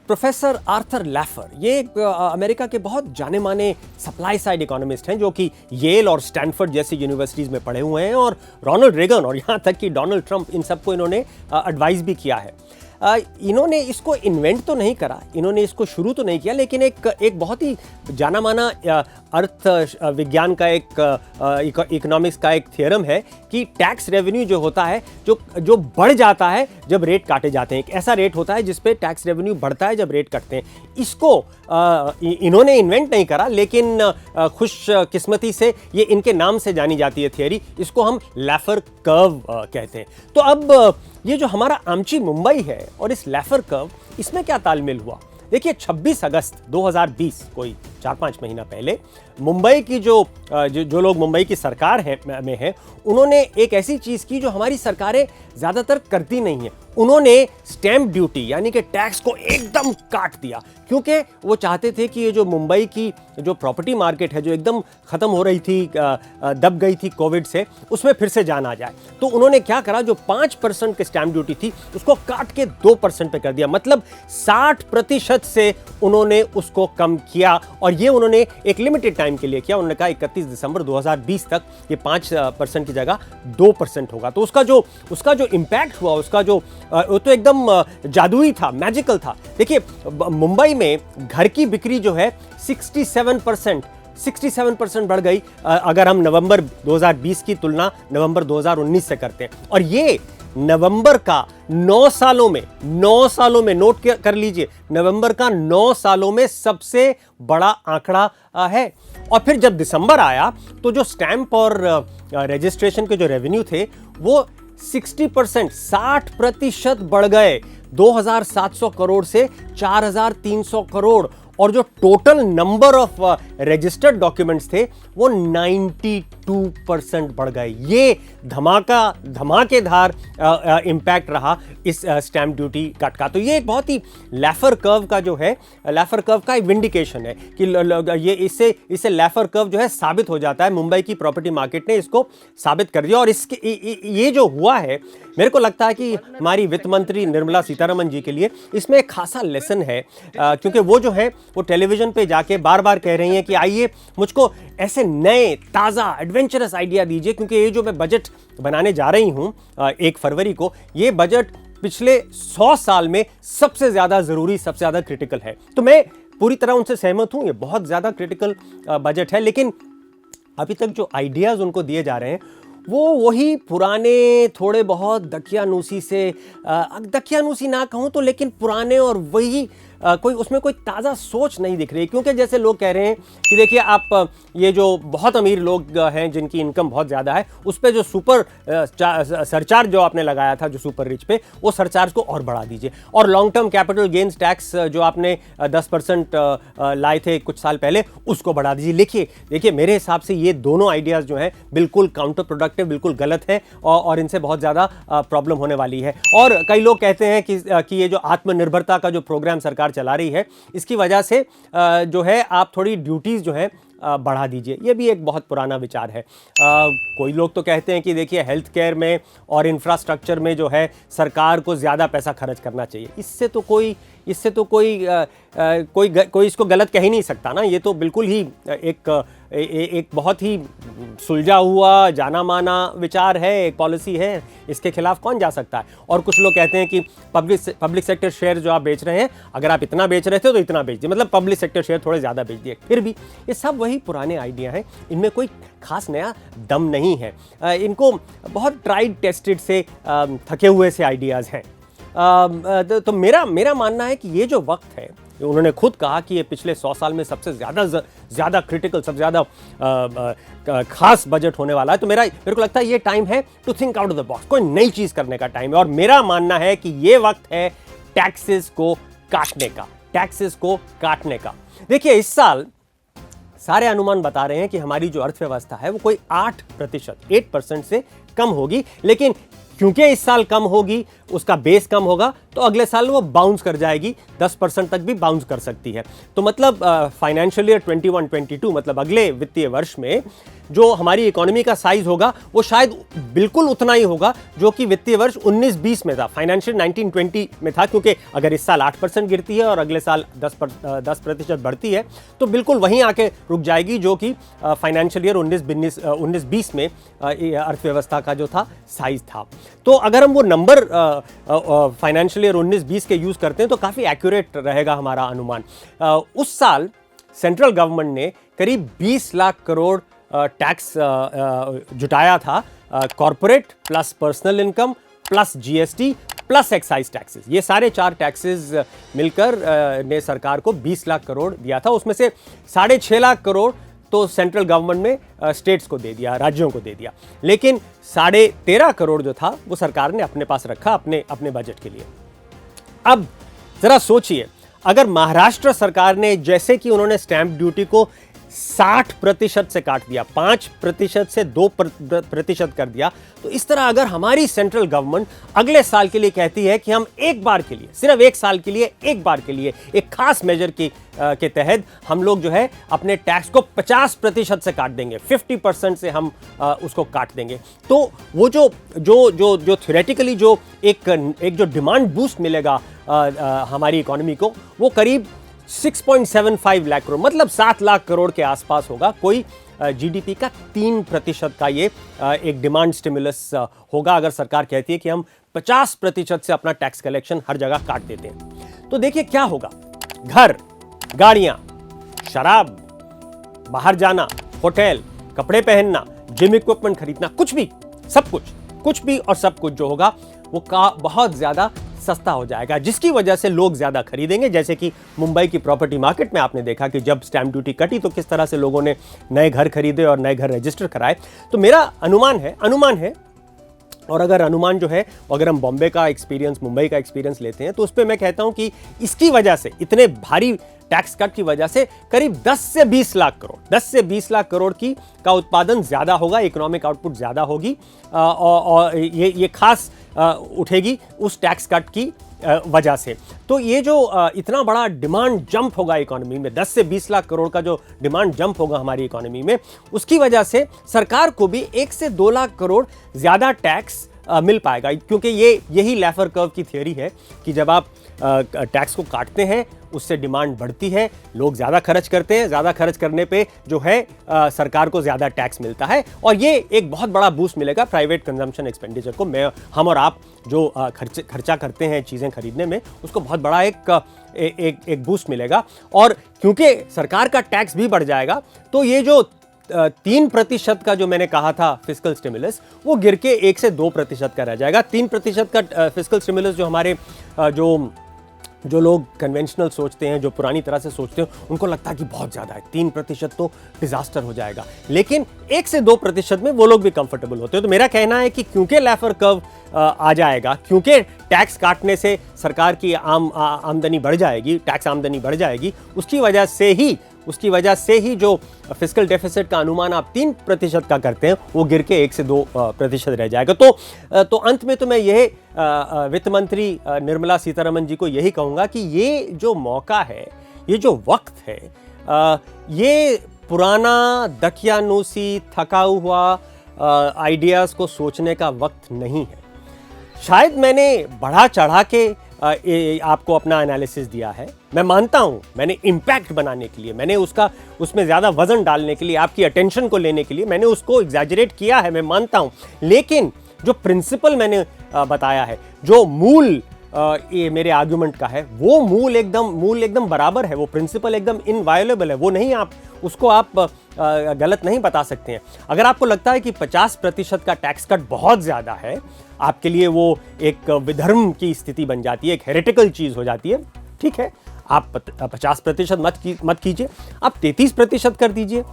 Professor Arthur लैफर, ये एक America के बहुत जाने माने सप्लाई साइड इकोनॉमिस्ट हैं जो कि येल और स्टैनफोर्ड जैसी यूनिवर्सिटीज़ में पढ़े हुए हैं, और रोनाल्ड रेगन और यहाँ तक कि डोनाल्ड ट्रंप, इन सबको इन्होंने एडवाइस भी किया है। इन्होंने इसको इन्वेंट तो नहीं करा, इन्होंने इसको शुरू तो नहीं किया, लेकिन एक बहुत ही जाना माना अर्थ विज्ञान का एक इकोनॉमिक्स का एक थ्योरम है कि टैक्स रेवेन्यू जो होता है, जो बढ़ जाता है जब रेट काटे जाते हैं। एक ऐसा रेट होता है जिस पे टैक्स रेवेन्यू बढ़ता है जब रेट कटते हैं। इसको इन्होंने इन्वेंट नहीं करा, लेकिन खुशकिस्मती से ये इनके नाम से जानी जाती है थियरी। इसको हम लैफर कर्व कहते हैं। तो अब ये जो हमारा आमची मुंबई है और इस लैफर कर्व, इसमें क्या तालमेल हुआ? देखिए, 26 अगस्त 2020, कोई 4-5 महीना पहले, मुंबई की जो लोग मुंबई की सरकार में हैं, उन्होंने एक ऐसी चीज़ की जो हमारी सरकारें ज़्यादातर करती नहीं हैं। उन्होंने स्टैंप ड्यूटी यानी कि टैक्स को एकदम काट दिया, क्योंकि वो चाहते थे कि ये जो मुंबई की जो प्रॉपर्टी मार्केट है, जो एकदम ख़त्म हो रही थी, दब गई थी कोविड से, उसमें फिर से जान आ जाए। तो उन्होंने क्या करा, जो 5% की स्टैंप ड्यूटी थी उसको काट के 2% पे कर दिया। मतलब 60% से उन्होंने उसको कम किया, और ये उन्होंने एक लिमिटेड टाइम के लिए किया। उन्होंने कहा 31 दिसंबर 2020 तक ये 5% की जगह 2% होगा। तो उसका जो इम्पैक्ट हुआ, वो तो एकदम जादुई था, मैजिकल था। देखिए, मुंबई में घर की बिक्री जो है 67% बढ़ गई, अगर हम नवंबर 2020 की तुलना नवंबर 2019 से करते हैं। और ये नवंबर का 9 सालों में नोट कर लीजिए, नवंबर का 9 सालों में सबसे बड़ा आंकड़ा है। और फिर जब दिसंबर आया तो जो स्टैंप और रजिस्ट्रेशन के जो रेवेन्यू थे वो 60% बढ़ गए, 2,700 करोड़ से 4,300 करोड़। और जो total number of registered documents थे वो 92% बढ़ गए। ये धमाकेदार इम्पैक्ट रहा इस स्टैंप ड्यूटी कट का। तो ये एक बहुत ही लैफर कर्व का जो है, लैफर कर्व का एक विंडिकेशन है कि ये इससे लैफर कर्व जो है साबित हो जाता है। मुंबई की प्रॉपर्टी मार्केट ने इसको साबित कर दिया। और ये जो हुआ है, मेरे को लगता है कि हमारी वित्त मंत्री निर्मला सीतारमण जी के लिए इसमें एक खासा लेसन है, क्योंकि वो जो है वो टेलीविजन पे जाके बार बार कह रही हैं कि आइए, मुझको ऐसे नए ताज़ा एडवेंचरस आइडिया दीजिए, क्योंकि ये जो मैं बजट बनाने जा रही हूँ 1 फरवरी को, ये बजट पिछले 100 साल में सबसे ज़्यादा ज़रूरी, सबसे ज़्यादा क्रिटिकल है। तो मैं पूरी तरह उनसे सहमत हूँ, ये बहुत ज़्यादा क्रिटिकल बजट है। लेकिन अभी तक जो आइडियाज़ उनको दिए जा रहे हैं वो वही पुराने, थोड़े बहुत दकियानूसी ना कहूँ तो, लेकिन पुराने, और वही उसमें कोई ताज़ा सोच नहीं दिख रही। क्योंकि जैसे लोग कह रहे हैं कि देखिए, आप ये जो बहुत अमीर लोग हैं जिनकी इनकम बहुत ज़्यादा है, उस पर जो सुपर सरचार्ज जो आपने लगाया था, जो सुपर रिच पे, वो सरचार्ज को और बढ़ा दीजिए। और long term capital gains tax जो आपने 10% लाए थे कुछ साल पहले, उसको बढ़ा दीजिए। देखिए, मेरे हिसाब से ये दोनों आइडियाज़ जो हैं बिल्कुल काउंटर प्रोडक्टिव, बिल्कुल गलत है, और इनसे बहुत ज़्यादा प्रॉब्लम होने वाली है। और कई लोग कहते हैं कि ये जो आत्मनिर्भरता का जो प्रोग्राम सरकार चला रही है, इसकी वजह से जो है आप थोड़ी ड्यूटीज जो है बढ़ा दीजिए। ये भी एक बहुत पुराना विचार है। कोई लोग तो कहते हैं कि देखिए, हेल्थ केयर में और इंफ्रास्ट्रक्चर में जो है सरकार को ज़्यादा पैसा खर्च करना चाहिए। इससे तो कोई इसको गलत कह ही नहीं सकता ना। ये तो बिल्कुल ही एक बहुत ही सुलझा हुआ, जाना माना विचार है, एक पॉलिसी है, इसके खिलाफ कौन जा सकता है। और कुछ लोग कहते हैं कि पब्लिक सेक्टर शेयर जो आप बेच रहे हैं, अगर आप इतना बेच रहे थे तो इतना बेच दिए, मतलब पब्लिक सेक्टर शेयर थोड़े ज़्यादा बेच दिए। फिर भी ये सब वही पुराने आइडिया हैं, इनमें कोई खास नया दम नहीं है। इनको बहुत ट्राइड टेस्टेड से थके हुए से आइडियाज़ हैं। तो मेरा मानना है कि ये जो वक्त है, उन्होंने खुद कहा कि ये पिछले 100 साल में सबसे ज़्यादा क्रिटिकल, सबसे ज़्यादा खास बजट होने वाला है। तो मेरे को लगता है ये टाइम है to think out of the box, कोई नई चीज़ करने का टाइम है। और मेरा मानना है कि ये वक्त है टैक्सेस को काटने का। देखिए, इस साल सारे अनुमान बता रहे हैं कि हमारी जो अर्थव्यवस्था है वो कोई 8% से कम होगी। लेकिन क्योंकि इस साल कम होगी, उसका बेस कम होगा, तो अगले साल वो बाउंस कर जाएगी, 10% तक भी बाउंस कर सकती है। तो मतलब फाइनेंशियल ईयर 21-22 मतलब अगले वित्तीय वर्ष में जो हमारी इकोनॉमी का साइज होगा वो शायद बिल्कुल उतना ही होगा जो कि वित्तीय वर्ष 19-20 में था, फाइनेंशियल 19-20 में था, क्योंकि अगर इस साल 8% गिरती है और अगले साल 10% बढ़ती है तो बिल्कुल वहीं आके रुक जाएगी जो कि फाइनेंशियल ईयर 19-20 में अर्थव्यवस्था का जो था साइज था। तो अगर हम वो नंबर फाइनेंशियल ईयर 19-20 के यूज करते हैं तो काफी एक्यूरेट रहेगा हमारा अनुमान। उस साल सेंट्रल गवर्नमेंट ने करीब 20 लाख करोड़ टैक्स जुटाया था, corporate plus personal income plus GST plus excise taxes, ये सारे 4 टैक्सेस मिलकर ने सरकार को 20 लाख करोड़ दिया था। उसमें से 6.5 लाख करोड़ तो सेंट्रल गवर्नमेंट में स्टेट्स को दे दिया, राज्यों को दे दिया, लेकिन 13.5 करोड़ जो था वो सरकार ने अपने पास रखा अपने बजट के लिए। अब जरा सोचिए, अगर महाराष्ट्र सरकार ने, जैसे कि उन्होंने स्टैंप ड्यूटी को 60% से काट दिया, 5% से 2% कर दिया, तो इस तरह अगर हमारी सेंट्रल गवर्नमेंट अगले साल के लिए कहती है कि हम एक बार के लिए, सिर्फ एक साल के लिए, एक बार के लिए एक खास मेजर के तहत हम लोग जो है अपने टैक्स को 50% से काट देंगे, 50% से हम उसको काट देंगे, तो वो जो थ्योरेटिकली जो एक जो डिमांड बूस्ट मिलेगा हमारी इकोनॉमी को, वो करीब 6.75 लाख करोड़ मतलब 7 लाख करोड़ के आसपास होगा। कोई जीडीपी का 3% का ये एक डिमांड स्टिमुलस होगा अगर सरकार कहती है कि हम 50% से अपना टैक्स कलेक्शन हर जगह काट देते हैं। तो देखिए क्या होगा, घर, गाड़ियां, शराब, बाहर जाना, होटल, कपड़े पहनना, जिम इक्विपमेंट खरीदना, कुछ भी, सब कुछ भी और सब कुछ जो होगा वो बहुत ज्यादा सस्ता हो जाएगा, जिसकी वजह से लोग ज्यादा खरीदेंगे। जैसे कि मुंबई की प्रॉपर्टी मार्केट में आपने देखा कि जब स्टैंप ड्यूटी कटी तो किस तरह से लोगों ने नए घर खरीदे और नए घर रजिस्टर कराए। तो मेरा अनुमान है और अगर अनुमान जो है, अगर हम बॉम्बे का एक्सपीरियंस, मुंबई का एक्सपीरियंस लेते हैं तो उस पर मैं कहता हूं कि इसकी वजह से, इतने भारी टैक्स कट की वजह से करीब 10 से 20 लाख करोड़ का उत्पादन ज्यादा होगा, इकोनॉमिक आउटपुट ज्यादा होगी और ये खास उठेगी उस टैक्स कट की वजह से। तो ये जो इतना बड़ा डिमांड जंप होगा इकोनॉमी में, 10 से 20 लाख करोड़ का जो डिमांड जंप होगा हमारी इकोनॉमी में, उसकी वजह से सरकार को भी 1 से 2 लाख करोड़ ज्यादा टैक्स मिल पाएगा, क्योंकि यही लैफर कर्व की थियरी है कि जब आप टैक्स को काटते हैं उससे डिमांड बढ़ती है, लोग ज़्यादा खर्च करते हैं, ज़्यादा खर्च करने पे जो है सरकार को ज़्यादा टैक्स मिलता है और ये एक बहुत बड़ा बूस्ट मिलेगा प्राइवेट कंजम्पशन एक्सपेंडिचर को। हम और आप जो खर्चा करते हैं चीज़ें खरीदने में, उसको बहुत बड़ा एक बूस्ट मिलेगा। और क्योंकि सरकार का टैक्स भी बढ़ जाएगा तो ये जो 3% का जो मैंने कहा था फिस्कल स्टिमुलस, वो गिर के 1 से 2% का रह जाएगा। 3% का फिस्कल स्टिमुलस जो हमारे जो लोग कन्वेंशनल सोचते हैं, जो पुरानी तरह से सोचते हैं, उनको लगता है कि बहुत ज़्यादा है, 3% तो डिजास्टर हो जाएगा, लेकिन 1 से 2% में वो लोग भी कंफर्टेबल होते हैं। तो मेरा कहना है कि क्योंकि लैफर कर्व आ जाएगा, क्योंकि टैक्स काटने से सरकार की आमदनी बढ़ जाएगी, टैक्स आमदनी बढ़ जाएगी, उसकी वजह से ही जो फिस्कल डेफिसिट का अनुमान आप 3% का करते हैं वो गिर के 1 से 2% रह जाएगा। तो अंत में तो मैं यह वित्त मंत्री निर्मला सीतारमण जी को यही कहूँगा कि ये जो मौका है, ये जो वक्त है, ये पुराना दकियानूसी थका हुआ आइडियाज़ को सोचने का वक्त नहीं है। शायद मैंने बढ़ा चढ़ा के आपको अपना एनालिसिस दिया है, मैं मानता हूं, मैंने इम्पैक्ट बनाने के लिए, मैंने उसमें ज़्यादा वजन डालने के लिए, आपकी अटेंशन को लेने के लिए मैंने उसको एग्जैजरेट किया है, मैं मानता हूं, लेकिन जो प्रिंसिपल मैंने बताया है, जो मूल ये मेरे आर्गुमेंट का है, वो मूल एकदम बराबर है, वो प्रिंसिपल एकदम इनवायोलेबल है, वो नहीं, आप उसको आप गलत नहीं बता सकते हैं। अगर आपको लगता है कि 50% का टैक्स कट बहुत ज़्यादा है, आपके लिए वो एक विधर्म की स्थिति बन जाती है, एक हेरेटिकल चीज़ हो जाती है, ठीक है, आप 50% मत कीजिए, आप 33% कर दीजिए।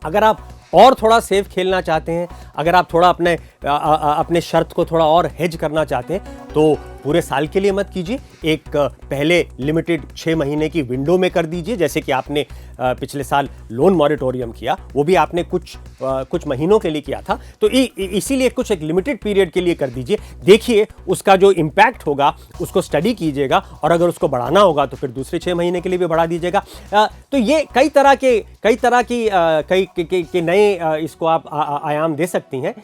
अगर आप और थोड़ा सेफ खेलना चाहते हैं, अगर आप थोड़ा अपने शर्त को थोड़ा और हेज करना चाहते हैं, तो पूरे साल के लिए मत कीजिए, एक पहले लिमिटेड 6 महीने की विंडो में कर दीजिए, जैसे कि आपने पिछले साल लोन मॉरेटोरियम किया, वो भी आपने कुछ महीनों के लिए किया था। तो इसीलिए कुछ एक लिमिटेड पीरियड के लिए कर दीजिए, देखिए उसका जो इम्पैक्ट होगा उसको स्टडी कीजिएगा, और अगर उसको बढ़ाना होगा तो फिर दूसरे 6 महीने के लिए भी बढ़ा दीजिएगा। तो ये कई तरह के नए इसको आप आयाम दे सकती हैं।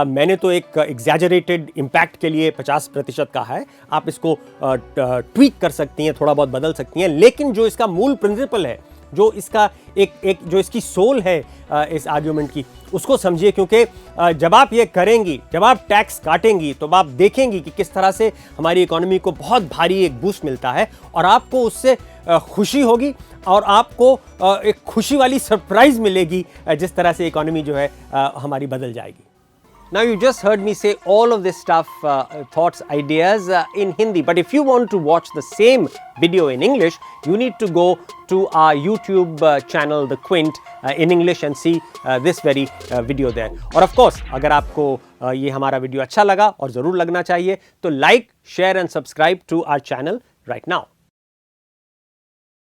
मैंने तो एक एग्जैजरेटेड इम्पैक्ट के लिए 50% कहा है, आप इसको ट्वीक कर सकती हैं, थोड़ा बहुत बदल सकती हैं, लेकिन जो इसका मूल प्रिंसिपल है, जो इसका एक जो इसकी सोल है इस आर्ग्यूमेंट की, उसको समझिए। क्योंकि जब आप ये करेंगी, जब आप टैक्स काटेंगी, तो आप देखेंगी कि किस तरह से हमारी इकोनॉमी को बहुत भारी एक बूस्ट मिलता है, और आपको उससे खुशी होगी, और आपको एक खुशी वाली सरप्राइज मिलेगी जिस तरह से इकोनॉमी जो है हमारी बदल जाएगी। Now you just heard me say all of this stuff, thoughts, ideas in Hindi. But if you want to watch the same video in English, you need to go to our YouTube channel, The Quint, in English, and see this very video there. और of course, अगर आपको ये हमारा video अच्छा लगा, और ज़रूर लगना चाहिए, तो like, share and subscribe to our channel right now.